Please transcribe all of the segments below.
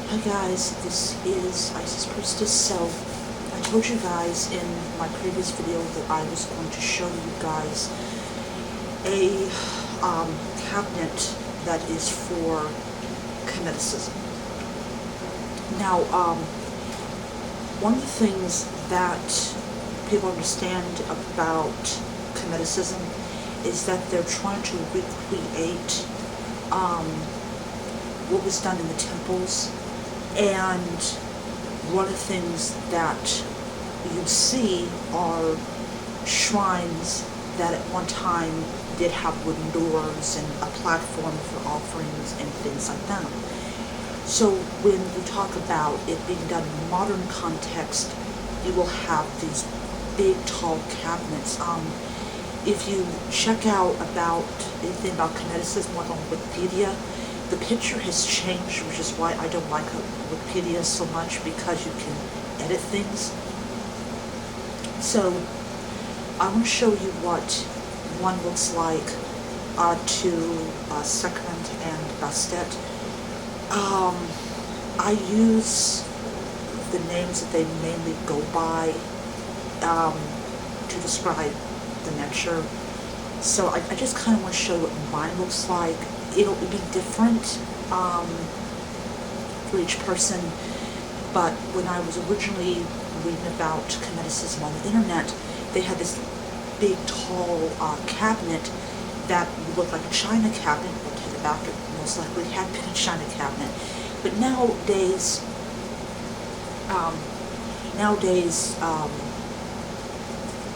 Hi guys, this is Isis Priestess. So, I told you guys in my previous video that I was going to show you guys a cabinet that is for Kemeticism. Now, one of the things that people understand about Kemeticism is that they're trying to recreate what was done in the temples. And one of the things that you see are shrines that at one time did have wooden doors and a platform for offerings and things like that. So when you talk about it being done in a modern context, you will have these big, tall cabinets. If you check out about anything about Kemeticism on Wikipedia, the picture has changed, which is why I don't like Wikipedia so much, because you can edit things. So I want to show you what one looks like to Sekhmet and Bastet. I use the names that they mainly go by to describe the miniature. So I just kind of want to show you what mine looks like. It'll be different for each person, but when I was originally reading about Kemeticism on the internet, they had this big, tall cabinet that looked like a china cabinet. I'll tell you back, it most likely had been a china cabinet. But nowadays,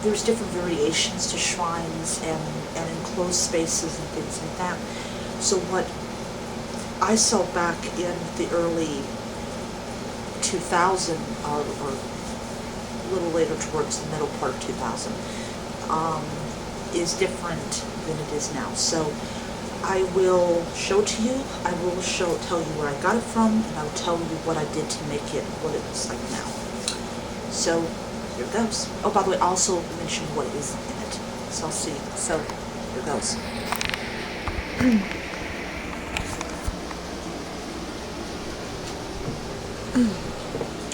there's different variations to shrines and enclosed spaces and things like that. So what I saw back in the early 2000, or a little later towards the middle part of 2000, is different than it is now. So I will show it to you, I will tell you where I got it from, and I will tell you what I did to make it what it looks like now. So here goes. Oh, by the way, I also mentioned what is in it. So I'll see. So here goes.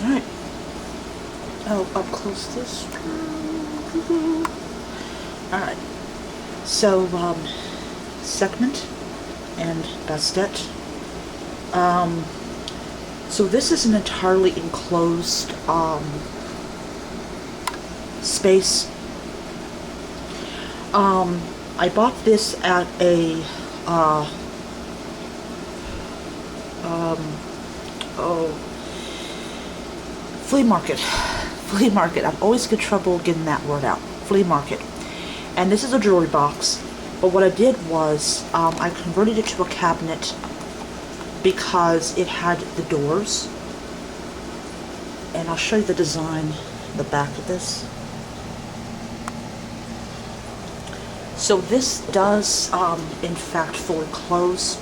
Alright. Oh, up close this. Alright. So, Sekhmet and Bastet. So this is an entirely enclosed space. I bought this at a flea market. Flea market. I've always got trouble getting that word out. Flea market. And this is a jewelry box. But what I did was I converted it to a cabinet because it had the doors. And I'll show you the design, the back of this. So this does, in fact, fully close.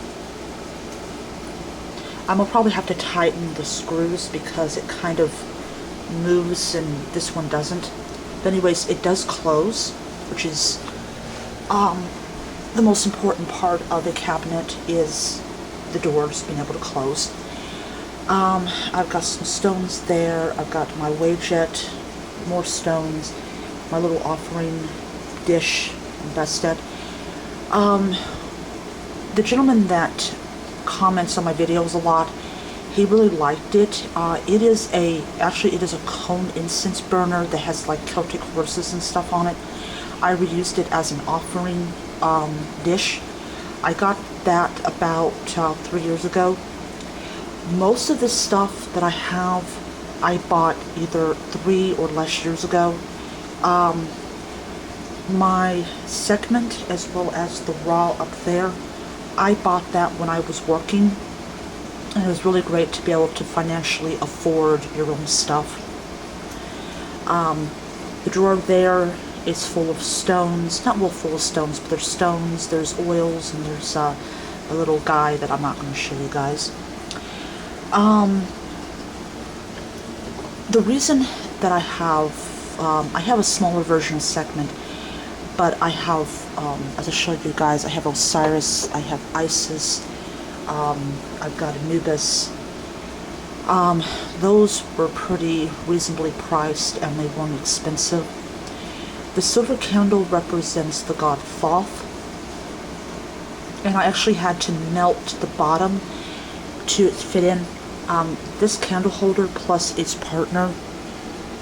I'm gonna probably have to tighten the screws because it kind of moves and this one doesn't. But anyways, it does close, which is the most important part of the cabinet is the doors being able to close. I've got some stones there. I've got my wavejet, more stones, my little offering dish and Bastet. The gentleman that comments on my videos a lot, he really liked it. It is a cone incense burner that has like Celtic horses and stuff on it. I reused it as an offering dish. I got that about 3 years ago. Most of the stuff that I have, I bought either 3 or less years ago. My Sekhmet, as well as the Ra up there, I bought that when I was working, and it was really great to be able to financially afford your own stuff. The drawer there is full of stones, not well full of stones, but there's stones, there's oils, and there's a little guy that I'm not going to show you guys. The reason that I have a smaller version of Sekhmet, but I have, as I showed you guys, I have Osiris, I have Isis, I've got Anubis, Those were pretty reasonably priced and they weren't expensive. The silver candle represents the god Thoth, and I actually had to melt the bottom to fit in. This candle holder plus its partner,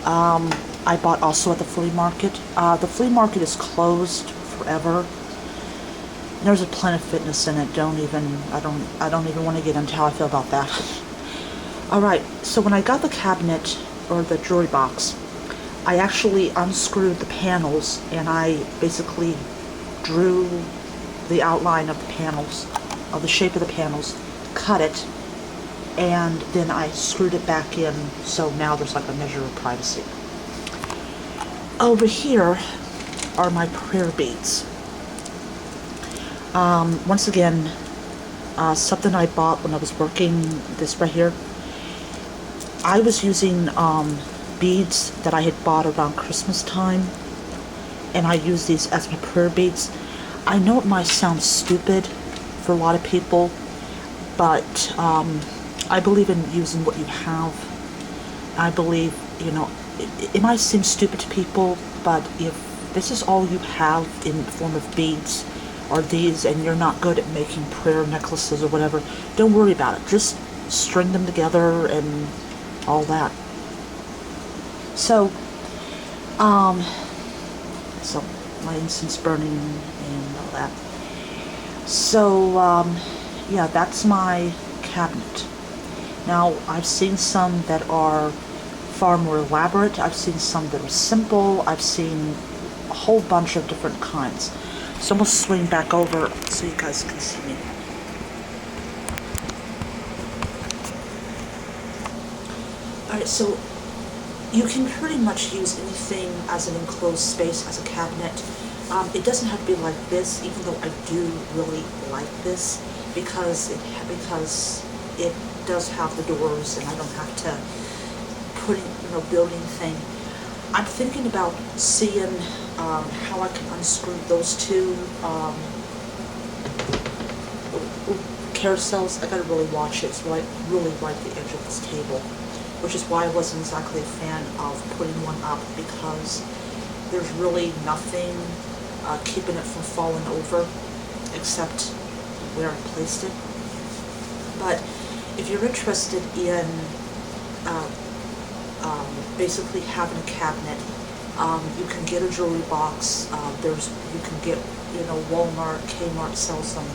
I bought also at the flea market. The flea market is closed forever. There's a Planet Fitness in it. I don't even want to get into how I feel about that. Alright, so when I got the cabinet, or the jewelry box, I actually unscrewed the panels and I basically drew the outline of the panels, of the shape of the panels, cut it, and then I screwed it back in, so now there's like a measure of privacy. Over here are my prayer beads. Once again, something I bought when I was working, this right here. I was using beads that I had bought around Christmas time, and I use these as my prayer beads. I know it might sound stupid for a lot of people, but I believe in using what you have. I believe, you know, it might seem stupid to people, but if this is all you have in the form of beads, or these, and you're not good at making prayer necklaces or whatever, don't worry about it. Just string them together and all that. So, so my incense burning and all that. So, yeah, that's my cabinet. Now, I've seen some that are far more elaborate. I've seen some that are simple. I've seen a whole bunch of different kinds. So I'm going to swing back over so you guys can see me. Alright, so you can pretty much use anything as an enclosed space, as a cabinet. It doesn't have to be like this, even though I do really like this, because it does have the doors and I don't have to put in, you know, building thing. I'm thinking about seeing how I can unscrew those two carousels. I gotta really watch it. It's right, really right at the edge of this table, which is why I wasn't exactly a fan of putting one up, because there's really nothing keeping it from falling over except where I placed it. But if you're interested in basically having a cabinet, you can get a jewelry box. You can get, you know, Walmart, Kmart sells them.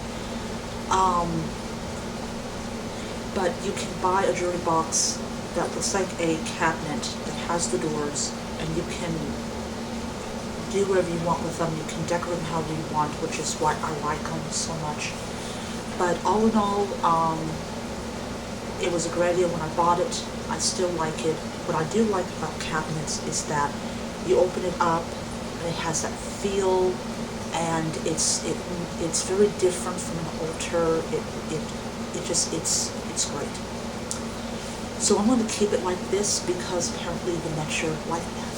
But you can buy a jewelry box that looks like a cabinet that has the doors, and you can do whatever you want with them. You can decorate them however you want, which is why I like them so much. But all in all, it was a great idea when I bought it. I still like it. What I do like about cabinets is that you open it up and it has that feel, and it's very different from an altar. It's great. So I'm going to keep it like this because apparently the nets are like that.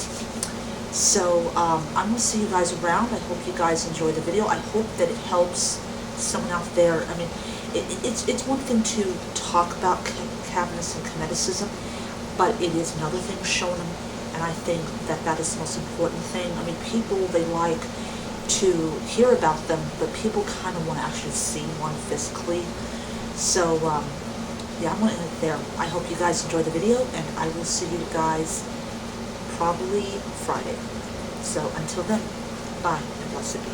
So I'm going to see you guys around. I hope you guys enjoy the video. I hope that it helps someone out there. I mean, it's one thing to talk about cabinets and Kemeticism, but it is another thing showing them, and I think that is the most important thing. I mean, people, they like to hear about them, but people kind of want to actually see one physically. So, yeah, I'm going to end it there. I hope you guys enjoy the video, and I will see you guys probably Friday. So, until then, bye, and blessed be.